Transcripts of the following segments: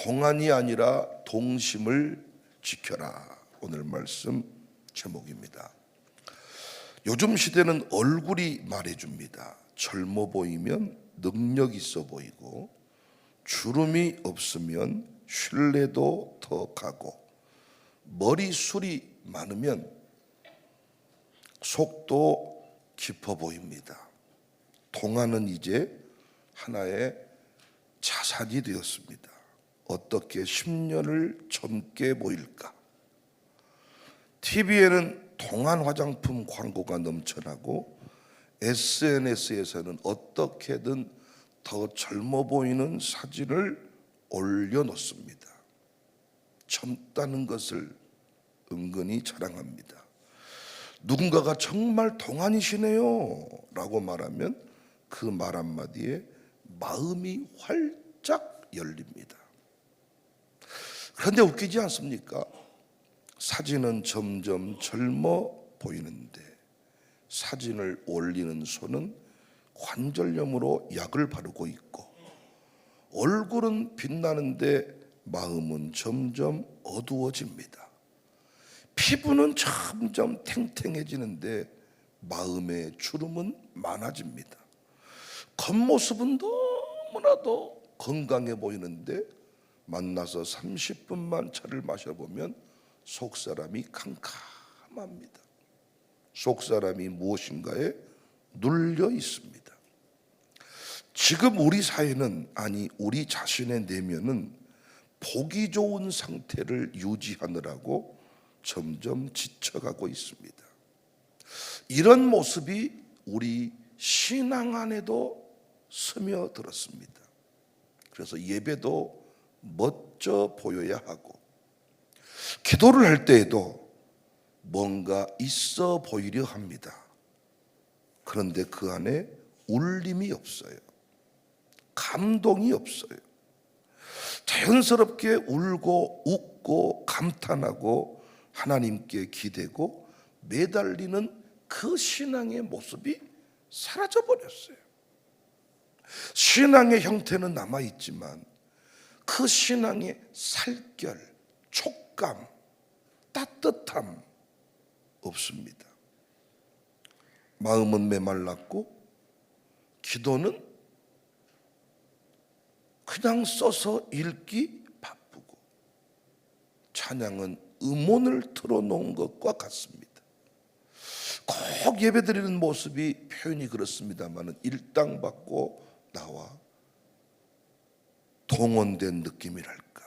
동안이 아니라 동심을 지켜라. 오늘 말씀 제목입니다. 요즘 시대는 얼굴이 말해줍니다. 젊어 보이면 능력 있어 보이고, 주름이 없으면 신뢰도 더 가고, 머리숱이 많으면 속도 깊어 보입니다. 동안은 이제 하나의 자산이 되었습니다. 어떻게 10년을 젊게 보일까? TV에는 동안 화장품 광고가 넘쳐나고, SNS에서는 어떻게든 더 젊어 보이는 사진을 올려놓습니다. 젊다는 것을 은근히 자랑합니다. 누군가가 정말 동안이시네요 라고 말하면 그 말 한마디에 마음이 활짝 열립니다. 그런데 웃기지 않습니까? 사진은 점점 젊어 보이는데 사진을 올리는 손은 관절염으로 약을 바르고 있고, 얼굴은 빛나는데 마음은 점점 어두워집니다. 피부는 점점 탱탱해지는데 마음의 주름은 많아집니다. 겉모습은 너무나도 건강해 보이는데 만나서 30분만 차를 마셔보면 속사람이 캄캄합니다. 속사람이 무엇인가에 눌려 있습니다. 지금 우리 사회는, 아니 우리 자신의 내면은 보기 좋은 상태를 유지하느라고 점점 지쳐가고 있습니다. 이런 모습이 우리 신앙 안에도 스며들었습니다. 그래서 예배도 멋져 보여야 하고, 기도를 할 때에도 뭔가 있어 보이려 합니다. 그런데 그 안에 울림이 없어요. 감동이 없어요. 자연스럽게 울고 웃고 감탄하고 하나님께 기대고 매달리는 그 신앙의 모습이 사라져버렸어요. 신앙의 형태는 남아있지만 그 신앙의 살결, 촉감, 따뜻함 없습니다. 마음은 메말랐고, 기도는 그냥 써서 읽기 바쁘고, 찬양은 음원을 틀어놓은 것과 같습니다. 꼭 예배드리는 모습이 표현이 그렇습니다만 일당받고 나와 동원된 느낌이랄까.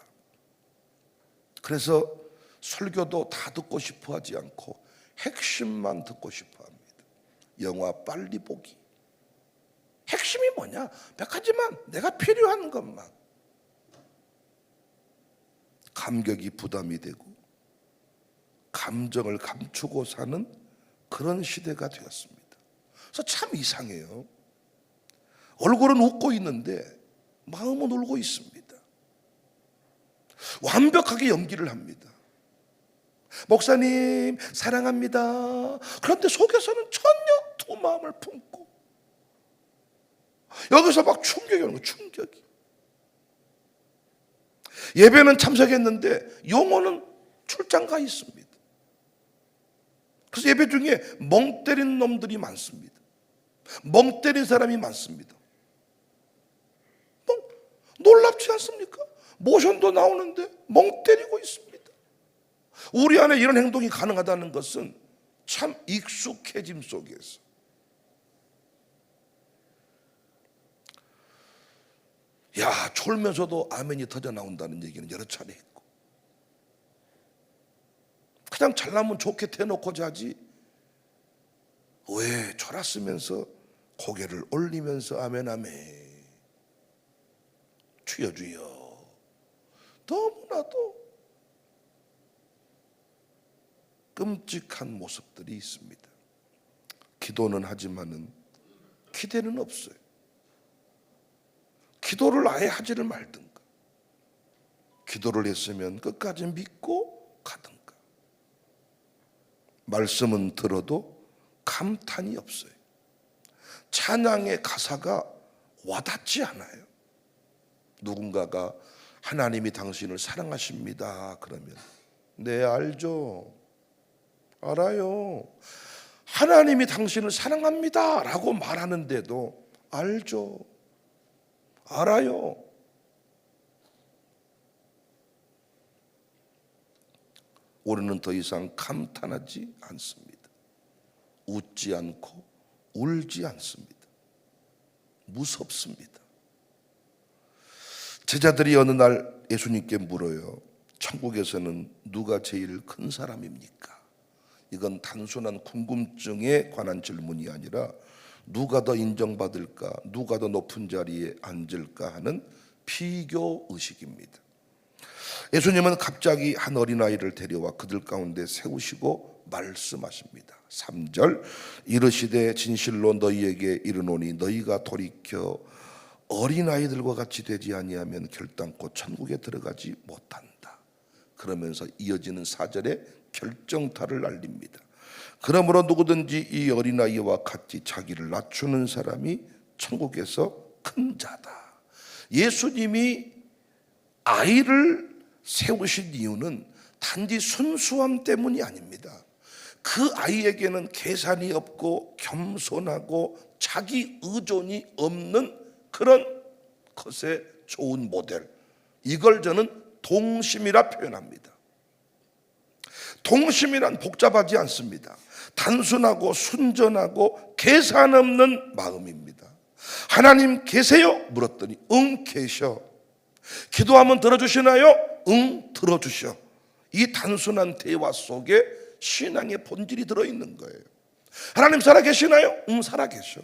그래서 설교도 다 듣고 싶어 하지 않고 핵심만 듣고 싶어 합니다. 영화 빨리 보기. 핵심이 뭐냐? 몇 가지만, 내가 필요한 것만. 감격이 부담이 되고 감정을 감추고 사는 그런 시대가 되었습니다. 그래서 참 이상해요. 얼굴은 웃고 있는데 마음은 울고 있습니다. 완벽하게 연기를 합니다. 목사님 사랑합니다. 그런데 속에서는 전혀 두 마음을 품고, 여기서 막 충격이 오는 거예요. 충격이. 예배는 참석했는데 영혼은 출장 가 있습니다. 그래서 예배 중에 멍 때린 놈들이 많습니다. 멍 때린 사람이 많습니다. 놀랍지 않습니까? 모션도 나오는데 멍 때리고 있습니다. 우리 안에 이런 행동이 가능하다는 것은 참 익숙해짐 속에서, 야, 졸면서도 아멘이 터져 나온다는 얘기는 여러 차례 했고, 그냥 잘나면 좋게 대놓고 자지 왜 졸았으면서 고개를 올리면서 아멘 아멘, 주여 주여. 너무나도 끔찍한 모습들이 있습니다. 기도는 하지만은 기대는 없어요. 기도를 아예 하지를 말든가, 기도를 했으면 끝까지 믿고 가든가. 말씀은 들어도 감탄이 없어요. 찬양의 가사가 와닿지 않아요. 누군가가 하나님이 당신을 사랑하십니다. 그러면 네, 알죠. 알아요. 하나님이 당신을 사랑합니다 라고 말하는데도 알죠. 알아요. 우리는 더 이상 감탄하지 않습니다. 웃지 않고 울지 않습니다. 무섭습니다. 제자들이 어느 날 예수님께 물어요. 천국에서는 누가 제일 큰 사람입니까? 이건 단순한 궁금증에 관한 질문이 아니라 누가 더 인정받을까, 누가 더 높은 자리에 앉을까 하는 비교 의식입니다. 예수님은 갑자기 한 어린아이를 데려와 그들 가운데 세우시고 말씀하십니다. 3절, 이르시되 진실로 너희에게 이르노니 너희가 돌이켜 어린아이들과 같이 되지 아니하면 결단코 천국에 들어가지 못한다. 그러면서 이어지는 4절에 결정타를 날립니다. 그러므로 누구든지 이 어린아이와 같이 자기를 낮추는 사람이 천국에서 큰 자다. 예수님이 아이를 세우신 이유는 단지 순수함 때문이 아닙니다. 그 아이에게는 계산이 없고 겸손하고 자기 의존이 없는 그런 것의 좋은 모델, 이걸 저는 동심이라 표현합니다. 동심이란 복잡하지 않습니다. 단순하고 순전하고 계산 없는 마음입니다. 하나님 계세요? 물었더니 응 계셔. 기도하면 들어주시나요? 응 들어주셔. 이 단순한 대화 속에 신앙의 본질이 들어있는 거예요. 하나님 살아계시나요? 응 살아계셔.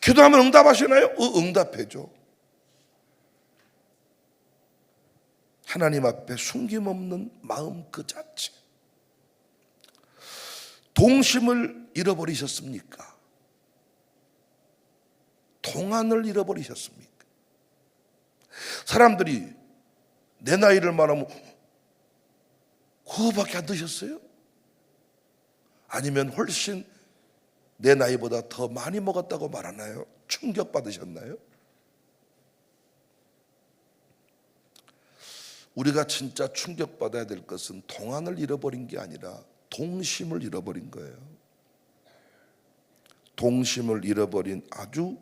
기도하면 응답하시나요? 응답해줘. 하나님 앞에 숨김없는 마음 그 자체. 동심을 잃어버리셨습니까? 동안을 잃어버리셨습니까? 사람들이 내 나이를 말하면 그거밖에 안 드셨어요? 아니면 훨씬 내 나이보다 더 많이 먹었다고 말하나요? 충격받으셨나요? 우리가 진짜 충격받아야 될 것은 동안을 잃어버린 게 아니라 동심을 잃어버린 거예요. 동심을 잃어버린 아주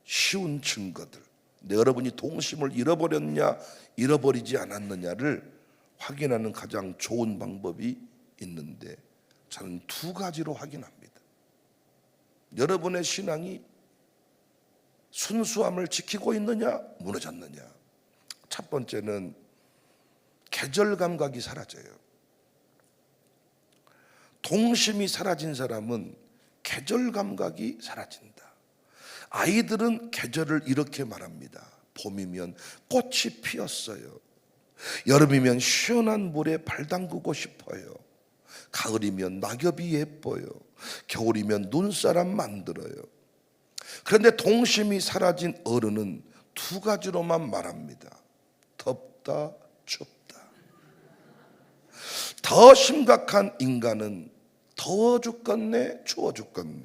쉬운 증거들, 여러분이 동심을 잃어버렸냐 잃어버리지 않았느냐를 확인하는 가장 좋은 방법이 있는데 저는 두 가지로 확인합니다. 여러분의 신앙이 순수함을 지키고 있느냐 무너졌느냐. 첫 번째는 계절 감각이 사라져요. 동심이 사라진 사람은 계절 감각이 사라진다. 아이들은 계절을 이렇게 말합니다. 봄이면 꽃이 피었어요. 여름이면 시원한 물에 발 담그고 싶어요. 가을이면 낙엽이 예뻐요. 겨울이면 눈사람 만들어요. 그런데 동심이 사라진 어른은 두 가지로만 말합니다. 덥다, 춥다. 더 심각한 인간은 더워 죽겠네, 추워 죽겠네.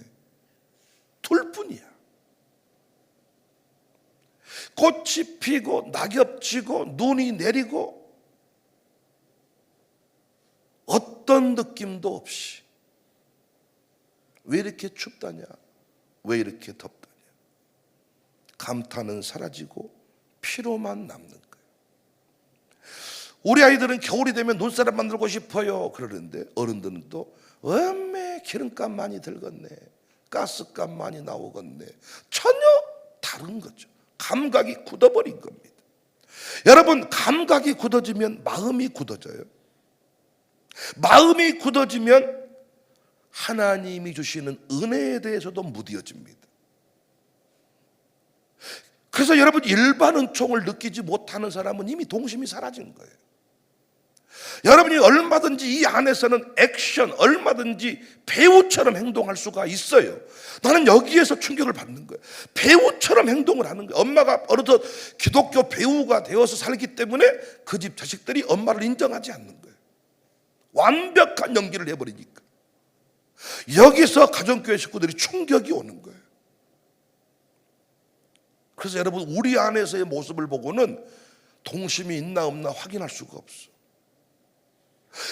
둘뿐이야. 꽃이 피고 낙엽 지고 눈이 내리고 어떤 느낌도 없이 왜 이렇게 춥다냐, 왜 이렇게 덥다냐. 감탄은 사라지고 피로만 남는 거예요. 우리 아이들은 겨울이 되면 눈사람 만들고 싶어요 그러는데 어른들은 또 엄매 기름값 많이 들겠네, 가스값 많이 나오겠네. 전혀 다른 거죠. 감각이 굳어버린 겁니다. 여러분, 감각이 굳어지면 마음이 굳어져요. 마음이 굳어지면 하나님이 주시는 은혜에 대해서도 무뎌집니다. 그래서 여러분, 일반 은총을 느끼지 못하는 사람은 이미 동심이 사라진 거예요. 여러분이 얼마든지 이 안에서는 액션, 얼마든지 배우처럼 행동할 수가 있어요. 나는 여기에서 충격을 받는 거예요. 배우처럼 행동을 하는 거예요. 엄마가 어느덧 기독교 배우가 되어서 살기 때문에 그 집 자식들이 엄마를 인정하지 않는 거예요. 완벽한 연기를 해버리니까. 여기서 가정교회 식구들이 충격이 오는 거예요. 그래서 여러분, 우리 안에서의 모습을 보고는 동심이 있나 없나 확인할 수가 없어.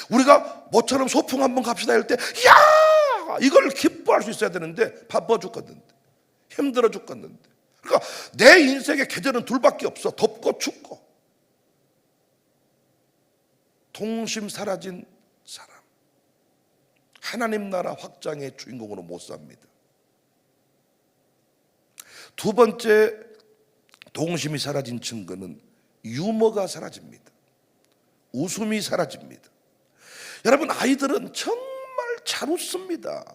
우리가 모처럼 소풍 한번 갑시다 할 때, 야! 이걸 기뻐할 수 있어야 되는데 바빠 죽겠는데, 힘들어 죽겠는데. 그러니까 내 인생의 계절은 둘밖에 없어. 덥고 춥고. 동심 사라진 사람, 하나님 나라 확장의 주인공으로 못 삽니다. 두 번째 동심이 사라진 증거는 유머가 사라집니다. 웃음이 사라집니다. 여러분, 아이들은 정말 잘 웃습니다.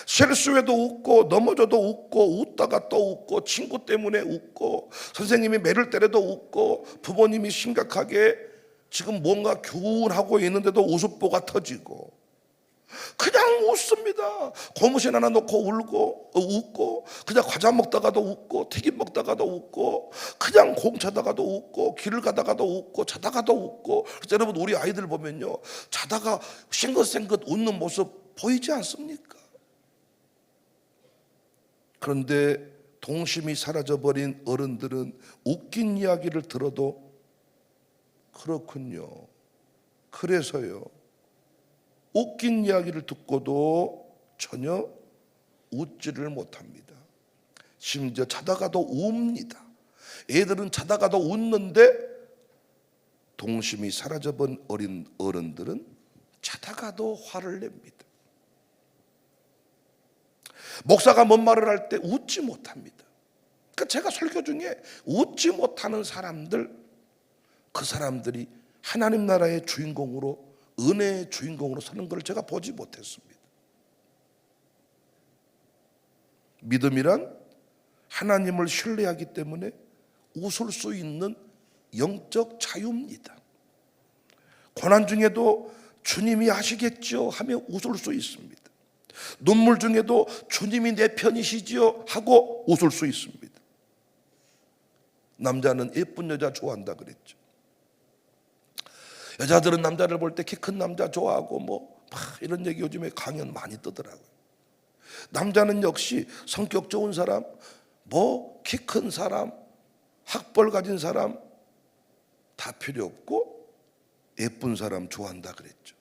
실수해도 웃고, 넘어져도 웃고, 웃다가 또 웃고, 친구 때문에 웃고, 선생님이 매를 때려도 웃고, 부모님이 심각하게 지금 뭔가 교훈하고 있는데도 웃음보가 터지고, 그냥 웃습니다. 고무신 하나 놓고 웃고, 그냥 과자 먹다가도 웃고, 튀김 먹다가도 웃고, 그냥 공 차다가도 웃고, 길을 가다가도 웃고, 자다가도 웃고. 그래서 여러분, 우리 아이들 보면요, 자다가 싱긋싱긋 웃는 모습 보이지 않습니까? 그런데 동심이 사라져버린 어른들은 웃긴 이야기를 들어도 그렇군요, 그래서요, 웃긴 이야기를 듣고도 전혀 웃지를 못합니다. 심지어 자다가도 웁니다. 애들은 자다가도 웃는데 동심이 사라져본 어린 어른들은 자다가도 화를 냅니다. 목사가 뭔 말을 할 때 웃지 못합니다. 그러니까 제가 설교 중에 웃지 못하는 사람들, 그 사람들이 하나님 나라의 주인공으로, 은혜의 주인공으로 서는 걸 제가 보지 못했습니다. 믿음이란 하나님을 신뢰하기 때문에 웃을 수 있는 영적 자유입니다. 고난 중에도 주님이 하시겠죠 하며 웃을 수 있습니다. 눈물 중에도 주님이 내 편이시지요 하고 웃을 수 있습니다. 남자는 예쁜 여자 좋아한다 그랬죠. 여자들은 남자를 볼 때 키 큰 남자 좋아하고 이런 얘기 요즘에 강연 많이 뜨더라고요. 남자는 역시 성격 좋은 사람, 키 큰 사람, 학벌 가진 사람 다 필요 없고 예쁜 사람 좋아한다 그랬죠.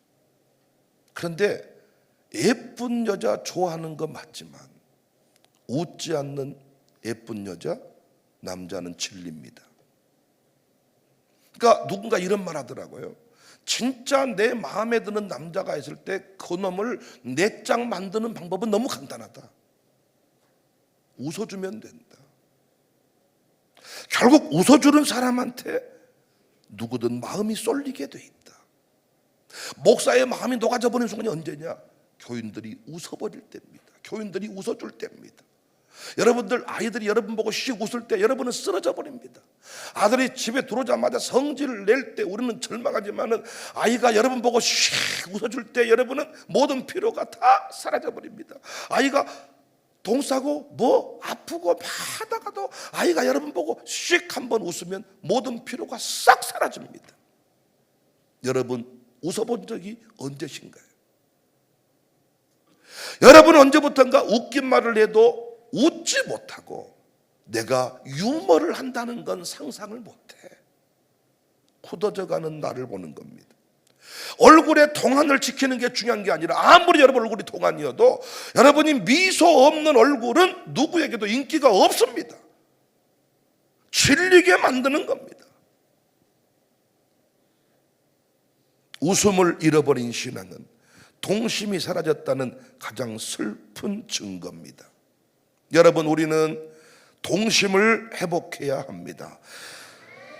그런데 예쁜 여자 좋아하는 건 맞지만 웃지 않는 예쁜 여자, 남자는 진리입니다. 그러니까 누군가 이런 말 하더라고요. 진짜 내 마음에 드는 남자가 있을 때 그 놈을 내장 만드는 방법은 너무 간단하다. 웃어주면 된다. 결국 웃어주는 사람한테 누구든 마음이 쏠리게 돼 있다. 목사의 마음이 녹아져버리는 순간이 언제냐? 교인들이 웃어버릴 때입니다. 교인들이 웃어줄 때입니다. 여러분들, 아이들이 여러분 보고 씩 웃을 때 여러분은 쓰러져 버립니다. 아들이 집에 들어오자마자 성질을 낼 때 우리는 절망하지만은 아이가 여러분 보고 씩 웃어줄 때 여러분은 모든 피로가 다 사라져 버립니다. 아이가 동 싸고 아프고 막 하다가도 아이가 여러분 보고 씩 한번 웃으면 모든 피로가 싹 사라집니다. 여러분 웃어본 적이 언제신가요? 여러분 언제부턴가 웃긴 말을 해도 웃지 못하고 내가 유머를 한다는 건 상상을 못해. 굳어져가는 나를 보는 겁니다. 얼굴의 동안을 지키는 게 중요한 게 아니라 아무리 여러분 얼굴이 동안이어도 여러분이 미소 없는 얼굴은 누구에게도 인기가 없습니다. 질리게 만드는 겁니다. 웃음을 잃어버린 신앙은 동심이 사라졌다는 가장 슬픈 증거입니다. 여러분, 우리는 동심을 회복해야 합니다.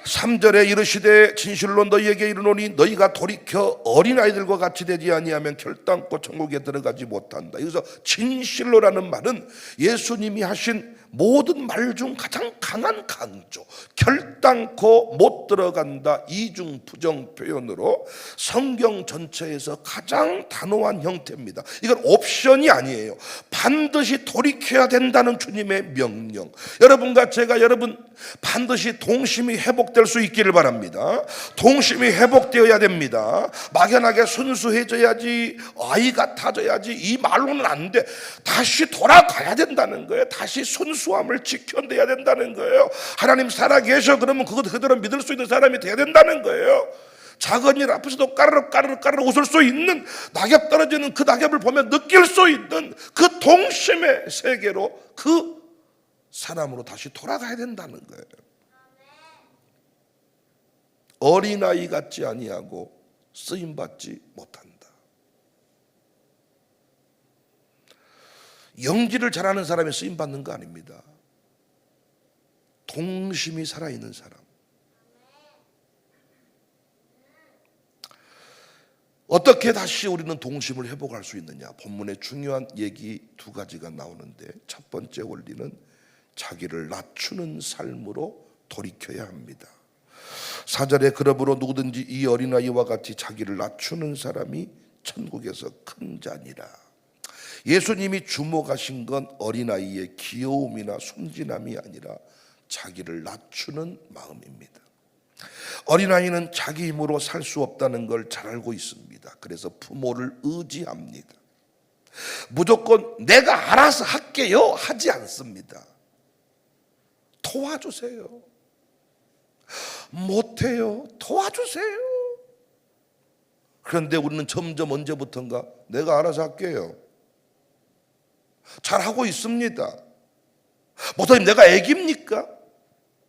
3절에 이르시되 진실로 너희에게 이르노니 너희가 돌이켜 어린아이들과 같이 되지 아니하면 결단코 천국에 들어가지 못한다. 여기서 진실로라는 말은 예수님이 하신 모든 말 중 가장 강한 강조, 결단코 못 들어간다, 이중 부정 표현으로 성경 전체에서 가장 단호한 형태입니다. 이건 옵션이 아니에요. 반드시 돌이켜야 된다는 주님의 명령. 여러분과 제가 여러분 반드시 동심이 회복될 수 있기를 바랍니다. 동심이 회복되어야 됩니다. 막연하게 순수해져야지, 아이 같아져야지 이 말로는 안 돼. 다시 돌아가야 된다는 거예요. 다시 순수 순수함을 지켜내야 된다는 거예요. 하나님 살아계셔 그러면 그것 그대로 믿을 수 있는 사람이 돼야 된다는 거예요. 작은 일 앞에서도 까르륵 웃을 수 있는, 낙엽 떨어지는 그 낙엽을 보면 느낄 수 있는 그 동심의 세계로 그 사람으로 다시 돌아가야 된다는 거예요. 어린아이 같지 아니하고 쓰임받지 못한다. 연기를 잘하는 사람이 쓰임받는 거 아닙니다. 동심이 살아있는 사람. 어떻게 다시 우리는 동심을 회복할 수 있느냐? 본문에 중요한 얘기 두 가지가 나오는데, 첫 번째 원리는 자기를 낮추는 삶으로 돌이켜야 합니다. 4절에 그러므로 누구든지 이 어린아이와 같이 자기를 낮추는 사람이 천국에서 큰 자니라. 예수님이 주목하신 건 어린아이의 귀여움이나 순진함이 아니라 자기를 낮추는 마음입니다. 어린아이는 자기 힘으로 살 수 없다는 걸 잘 알고 있습니다. 그래서 부모를 의지합니다. 무조건 내가 알아서 할게요 하지 않습니다. 도와주세요. 못해요. 도와주세요. 그런데 우리는 점점 언제부턴가 내가 알아서 할게요. 잘하고 있습니다. 목사님 내가 애기입니까?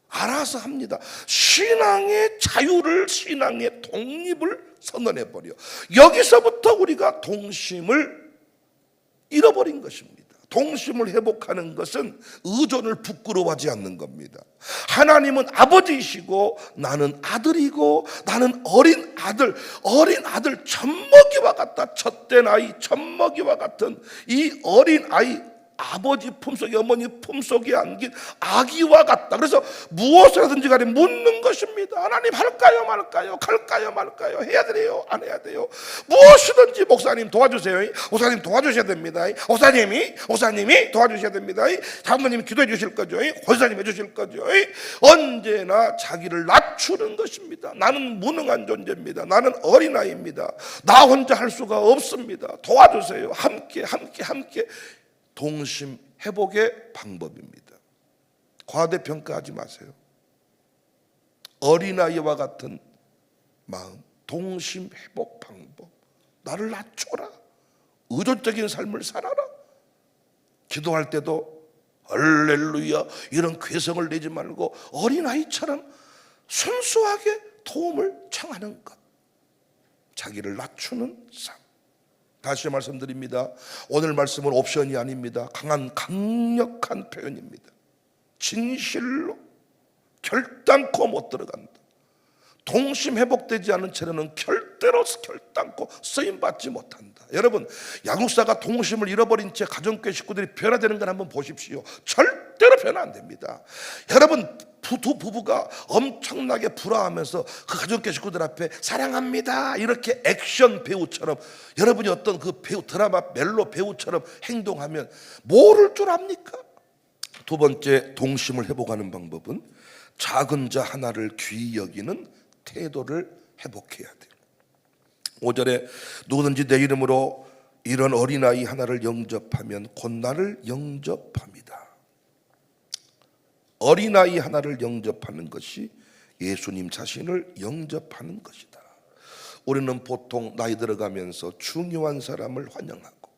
알아서 합니다. 신앙의 자유를, 신앙의 독립을 선언해버려. 여기서부터 우리가 동심을 잃어버린 것입니다. 동심을 회복하는 것은 의존을 부끄러워하지 않는 겁니다. 하나님은 아버지이시고 나는 아들이고, 나는 어린 아들 젖먹이와 같다. 젖된 아이 젖먹이와 같은 이 어린 아이, 아버지 품속에, 어머니 품속에 안긴 아기와 같다. 그래서 무엇을 하든지 간에 묻는 것입니다. 하나님 할까요 말까요? 갈까요 말까요? 해야 돼요 안 해야 돼요? 무엇이든지 목사님 도와주세요. 목사님 도와주셔야 됩니다. 목사님이 도와주셔야 됩니다. 장모님이 기도해 주실 거죠. 권사님 해 주실 거죠. 언제나 자기를 낮추는 것입니다. 나는 무능한 존재입니다. 나는 어린아이입니다. 나 혼자 할 수가 없습니다. 도와주세요. 함께 동심 회복의 방법입니다. 과대평가하지 마세요. 어린아이와 같은 마음, 동심 회복 방법. 나를 낮춰라. 의존적인 삶을 살아라. 기도할 때도 할렐루야 이런 괴성을 내지 말고 어린아이처럼 순수하게 도움을 청하는 것. 자기를 낮추는 삶. 다시 말씀드립니다. 오늘 말씀은 옵션이 아닙니다. 강력한 표현입니다. 진실로 결단코 못 들어간다. 동심 회복되지 않은 채로는 결단코 쓰임받지 못한다. 여러분, 양육사가 동심을 잃어버린 채 가정교회 식구들이 변화되는 걸 한번 보십시오. 절대로 변화 안 됩니다. 여러분, 두 부부가 엄청나게 불화하면서 그 가정교회 식구들 앞에 사랑합니다 이렇게 액션 배우처럼, 여러분이 어떤 그 배우, 드라마 멜로 배우처럼 행동하면 모를 줄 압니까? 두 번째 동심을 회복하는 방법은 작은 자 하나를 귀히 여기는 태도를 회복해야 돼요. 5절에 누구든지 내 이름으로 이런 어린아이 하나를 영접하면 곧 나를 영접합니다. 어린아이 하나를 영접하는 것이 예수님 자신을 영접하는 것이다. 우리는 보통 나이 들어가면서 중요한 사람을 환영하고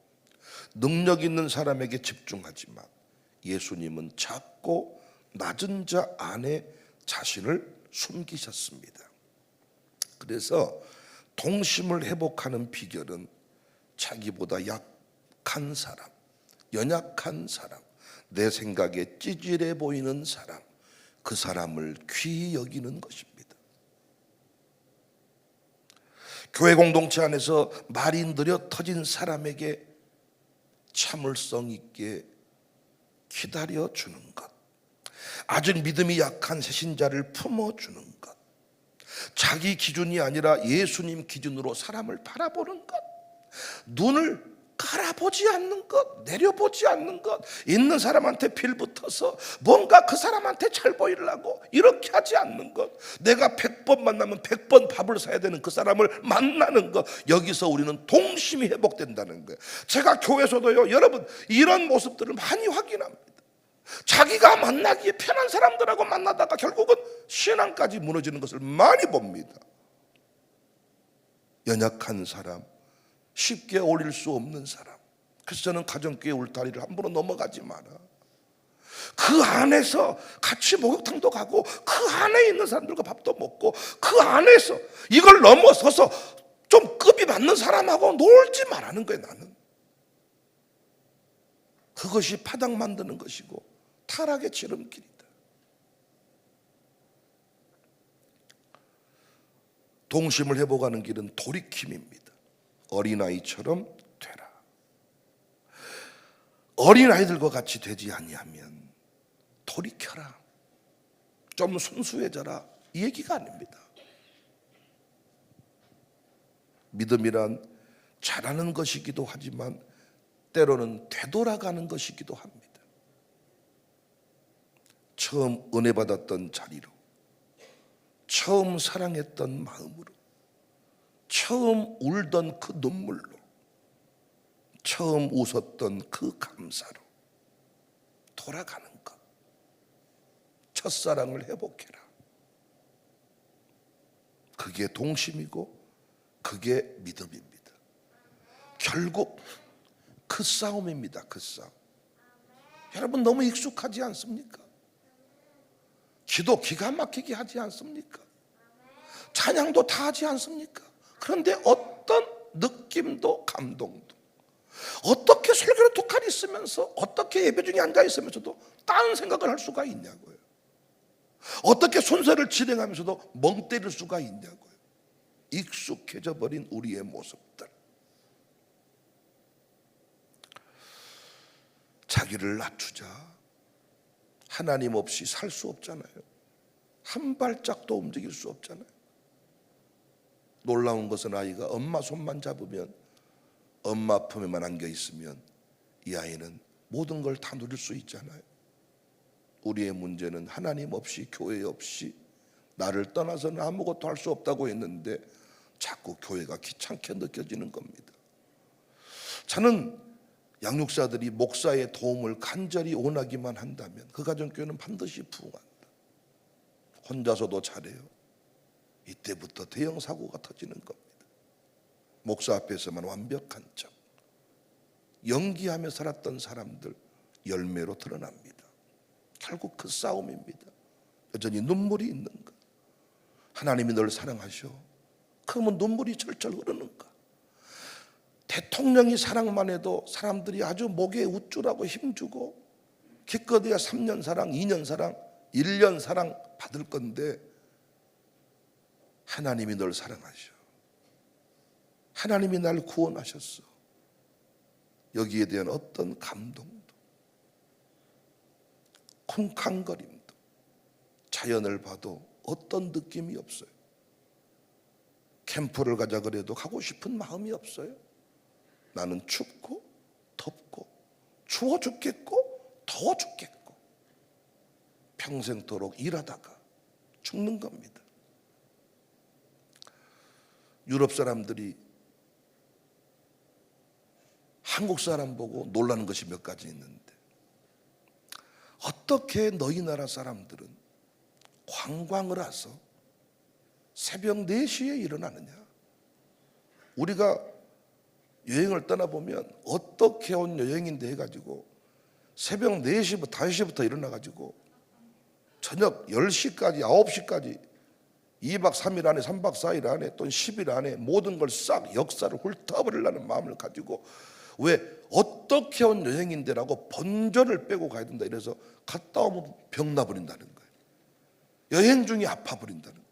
능력 있는 사람에게 집중하지만 예수님은 작고 낮은 자 안에 자신을 숨기셨습니다. 그래서 동심을 회복하는 비결은 자기보다 약한 사람, 연약한 사람, 내 생각에 찌질해 보이는 사람, 그 사람을 귀히 여기는 것입니다. 교회 공동체 안에서 말이 느려 터진 사람에게 참을성 있게 기다려주는 것, 아직 믿음이 약한 새신자를 품어주는 것, 자기 기준이 아니라 예수님 기준으로 사람을 바라보는 것, 눈을 깔아보지 않는 것, 내려보지 않는 것, 있는 사람한테 빌붙어서 뭔가 그 사람한테 잘 보이려고 이렇게 하지 않는 것, 내가 100번 만나면 100번 밥을 사야 되는 그 사람을 만나는 것, 여기서 우리는 동심이 회복된다는 거예요. 제가 교회에서도요, 여러분 이런 모습들을 많이 확인합니다. 자기가 만나기에 편한 사람들하고 만나다가 결국은 신앙까지 무너지는 것을 많이 봅니다. 연약한 사람, 쉽게 어울릴 수 없는 사람. 그래서 저는 가정교회 울타리를 함부로 넘어가지 마라. 그 안에서 같이 목욕탕도 가고 그 안에 있는 사람들과 밥도 먹고 그 안에서 이걸 넘어서서 좀 급이 맞는 사람하고 놀지 말라는 거예요. 나는 그것이 파당 만드는 것이고 타락의 지름길이다. 동심을 회복하는 길은 돌이킴입니다. 어린아이처럼 되라. 어린아이들과 같이 되지 아니하면 돌이켜라, 좀 순수해져라, 이 얘기가 아닙니다. 믿음이란 잘하는 것이기도 하지만 때로는 되돌아가는 것이기도 합니다. 처음 은혜 받았던 자리로, 처음 사랑했던 마음으로, 처음 울던 그 눈물로, 처음 웃었던 그 감사로 돌아가는 것. 첫사랑을 회복해라. 그게 동심이고 그게 믿음입니다. 결국 그 싸움입니다. 그 싸움. 여러분 너무 익숙하지 않습니까? 기도 기가 막히게 하지 않습니까? 찬양도 다 하지 않습니까? 그런데 어떤 느낌도 감동도, 어떻게 설교를 독하니 있으면서, 어떻게 예배 중에 앉아 있으면서도 다른 생각을 할 수가 있냐고요. 어떻게 순서를 진행하면서도 멍 때릴 수가 있냐고요. 익숙해져 버린 우리의 모습들. 자기를 낮추자. 하나님 없이 살 수 없잖아요. 한 발짝도 움직일 수 없잖아요. 놀라운 것은 아이가 엄마 손만 잡으면, 엄마 품에만 안겨 있으면 이 아이는 모든 걸 다 누릴 수 있잖아요. 우리의 문제는 하나님 없이, 교회 없이, 나를 떠나서는 아무것도 할 수 없다고 했는데 자꾸 교회가 귀찮게 느껴지는 겁니다. 저는 양육사들이 목사의 도움을 간절히 원하기만 한다면 그 가정교회는 반드시 부흥한다. 혼자서도 잘해요. 이때부터 대형 사고가 터지는 겁니다. 목사 앞에서만 완벽한 척, 연기하며 살았던 사람들 열매로 드러납니다. 결국 그 싸움입니다. 여전히 눈물이 있는가? 하나님이 널 사랑하셔. 그러면 눈물이 철철 흐르는가? 대통령이 사랑만 해도 사람들이 아주 목에 우쭐하고 힘주고 기껏해야 3년 사랑, 2년 사랑, 1년 사랑 받을 건데 하나님이 널 사랑하셔. 하나님이 날 구원하셨어. 여기에 대한 어떤 감동도, 쿵쾅거림도, 자연을 봐도 어떤 느낌이 없어요. 캠프를 가자 그래도 가고 싶은 마음이 없어요. 나는 춥고 덥고 추워 죽겠고 더워 죽겠고 평생토록 일하다가 죽는 겁니다. 유럽 사람들이 한국 사람 보고 놀라는 것이 몇 가지 있는데, 어떻게 너희 나라 사람들은 관광을 와서 새벽 4시에 일어나느냐? 우리가 여행을 떠나보면 어떻게 온 여행인데 해가지고 새벽 4시부터 5시부터 일어나가지고 저녁 10시까지 9시까지 2박 3일 안에 3박 4일 안에 또는 10일 안에 모든 걸 싹 역사를 훑어버리려는 마음을 가지고, 왜 어떻게 온 여행인데라고 본전을 빼고 가야 된다 이래서 갔다 오면 병 나버린다는 거예요. 여행 중에 아파버린다는 거예요.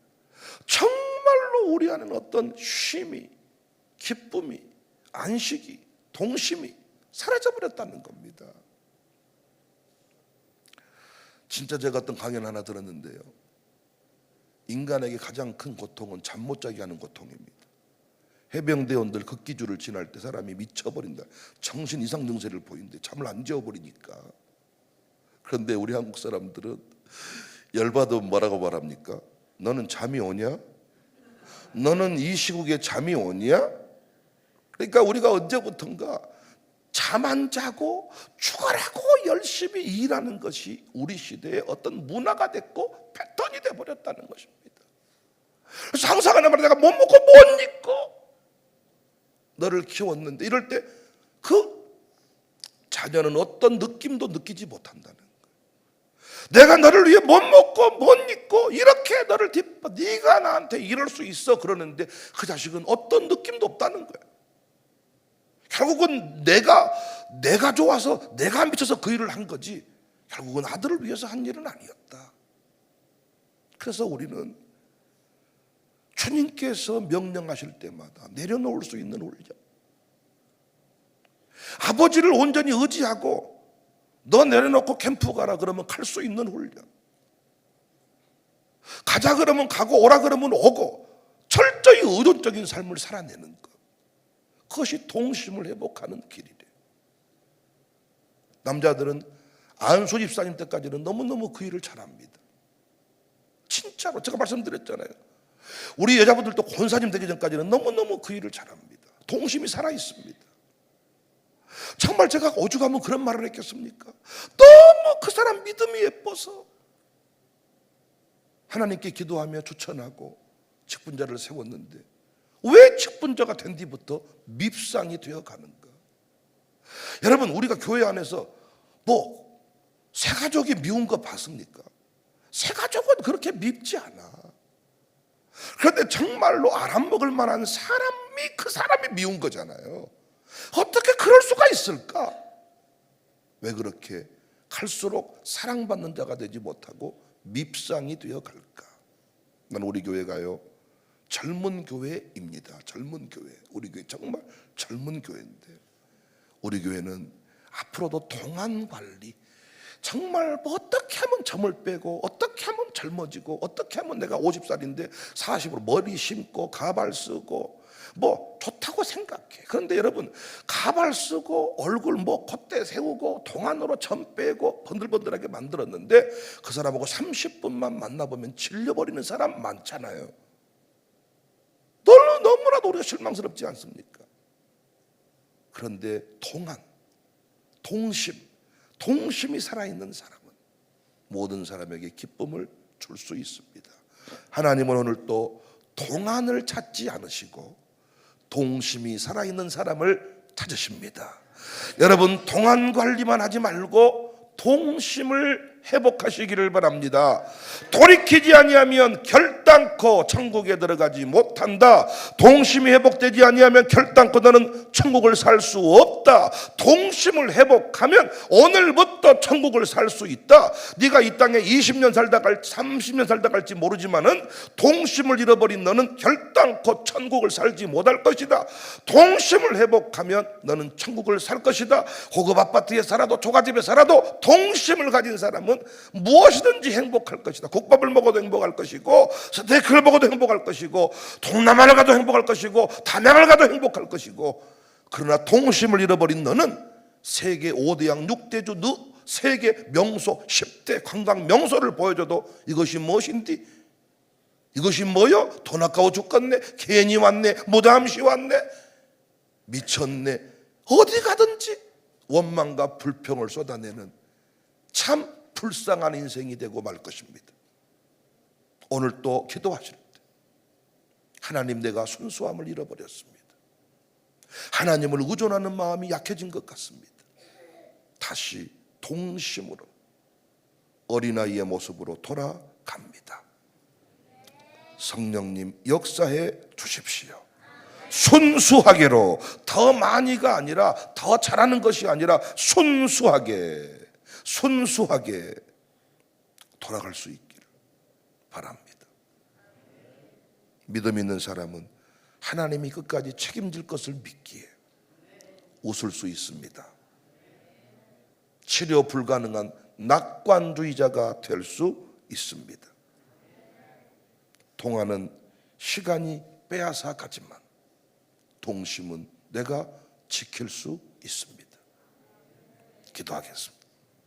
정말로 우리 안에는 어떤 쉼이, 기쁨이, 안식이, 동심이 사라져버렸다는 겁니다. 진짜 제가 어떤 강연 하나 들었는데요, 인간에게 가장 큰 고통은 잠 못 자게 하는 고통입니다. 해병대원들 극기주를 지날 때 사람이 미쳐버린다, 정신 이상 증세를 보이는데 잠을 안 재워버리니까. 그런데 우리 한국 사람들은 열받으면 뭐라고 말합니까? 너는 잠이 오냐? 너는 이 시국에 잠이 오냐? 그러니까 우리가 언제부턴가 잠 안 자고 죽어라고 열심히 일하는 것이 우리 시대의 어떤 문화가 됐고 패턴이 돼버렸다는 것입니다. 그래서 항상 하는 말은 내가 못 먹고 못 입고 너를 키웠는데, 이럴 때 그 자녀는 어떤 느낌도 느끼지 못한다는 거예요. 내가 너를 위해 못 먹고 못 입고 이렇게 너를 기뻐, 네가 나한테 이럴 수 있어 그러는데 그 자식은 어떤 느낌도 없다는 거예요. 결국은 내가 좋아서 내가 미쳐서 그 일을 한 거지 결국은 아들을 위해서 한 일은 아니었다. 그래서 우리는 주님께서 명령하실 때마다 내려놓을 수 있는 훈련, 아버지를 온전히 의지하고 너 내려놓고 캠프 가라 그러면 갈 수 있는 훈련, 가자 그러면 가고 오라 그러면 오고 철저히 의존적인 삶을 살아내는 것, 그것이 동심을 회복하는 길이래. 남자들은 안수 집사님 때까지는 너무너무 그 일을 잘합니다. 진짜로 제가 말씀드렸잖아요. 우리 여자분들도 권사님 되기 전까지는 너무너무 그 일을 잘합니다. 동심이 살아있습니다. 정말 제가 오죽하면 그런 말을 했겠습니까? 너무 그 사람 믿음이 예뻐서 하나님께 기도하며 추천하고 직분자를 세웠는데 왜 직분자가 된 뒤부터 밉상이 되어가는가? 여러분, 우리가 교회 안에서 새가족이 미운 거 봤습니까? 새가족은 그렇게 밉지 않아. 그런데 정말로 알아먹을 만한 사람이 그 사람이 미운 거잖아요. 어떻게 그럴 수가 있을까? 왜 그렇게 갈수록 사랑받는 자가 되지 못하고 밉상이 되어갈까? 난 우리 교회가요, 젊은 교회입니다. 젊은 교회. 우리 교회 정말 젊은 교회인데 우리 교회는 앞으로도 동안 관리, 정말 어떻게 하면 점을 빼고 어떻게 하면 젊어지고 어떻게 하면 내가 50살인데 40으로 머리 심고 가발 쓰고 좋다고 생각해. 그런데 여러분, 가발 쓰고 얼굴 콧대 세우고 동안으로 점 빼고 번들번들하게 만들었는데 그 사람하고 30분만 만나보면 질려버리는 사람 많잖아요. 너무나도 우리가 실망스럽지 않습니까? 그런데 동심이 살아있는 사람은 모든 사람에게 기쁨을 줄 수 있습니다. 하나님은 오늘 또 동안을 찾지 않으시고 동심이 살아있는 사람을 찾으십니다. 여러분, 동안 관리만 하지 말고 동심을 회복하시기를 바랍니다. 돌이키지 아니하면 결단코 천국에 들어가지 못한다. 동심이 회복되지 아니하면 결단코 너는 천국을 살 수 없다. 동심을 회복하면 오늘부터 천국을 살 수 있다. 네가 이 땅에 20년 살다 갈지 30년 살다 갈지 모르지만은 동심을 잃어버린 너는 결단코 천국을 살지 못할 것이다. 동심을 회복하면 너는 천국을 살 것이다. 고급 아파트에 살아도 조가집에 살아도 동심을 가진 사람은 무엇이든지 행복할 것이다. 국밥을 먹어도 행복할 것이고 스테이크를 먹어도 행복할 것이고 동남아를 가도 행복할 것이고 담양을 가도 행복할 것이고, 그러나 동심을 잃어버린 너는 세계 5대양 6대주 세계 명소 10대 관광 명소를 보여줘도 이것이 무엇인지, 이것이 뭐요? 돈 아까워 죽겠네, 괜히 왔네, 무담시 왔네, 미쳤네, 어디 가든지 원망과 불평을 쏟아내는 참 불쌍한 인생이 되고 말 것입니다. 오늘 또 기도하실 때 하나님, 내가 순수함을 잃어버렸습니다. 하나님을 의존하는 마음이 약해진 것 같습니다. 다시 동심으로 어린아이의 모습으로 돌아갑니다. 성령님 역사해 주십시오. 순수하게로, 더 많이가 아니라 더 잘하는 것이 아니라 순수하게 돌아갈 수 있기를 바랍니다. 믿음 있는 사람은 하나님이 끝까지 책임질 것을 믿기에 웃을 수 있습니다. 치료 불가능한 낙관주의자가 될 수 있습니다. 동안은 시간이 빼앗아 가지만 동심은 내가 지킬 수 있습니다. 기도하겠습니다.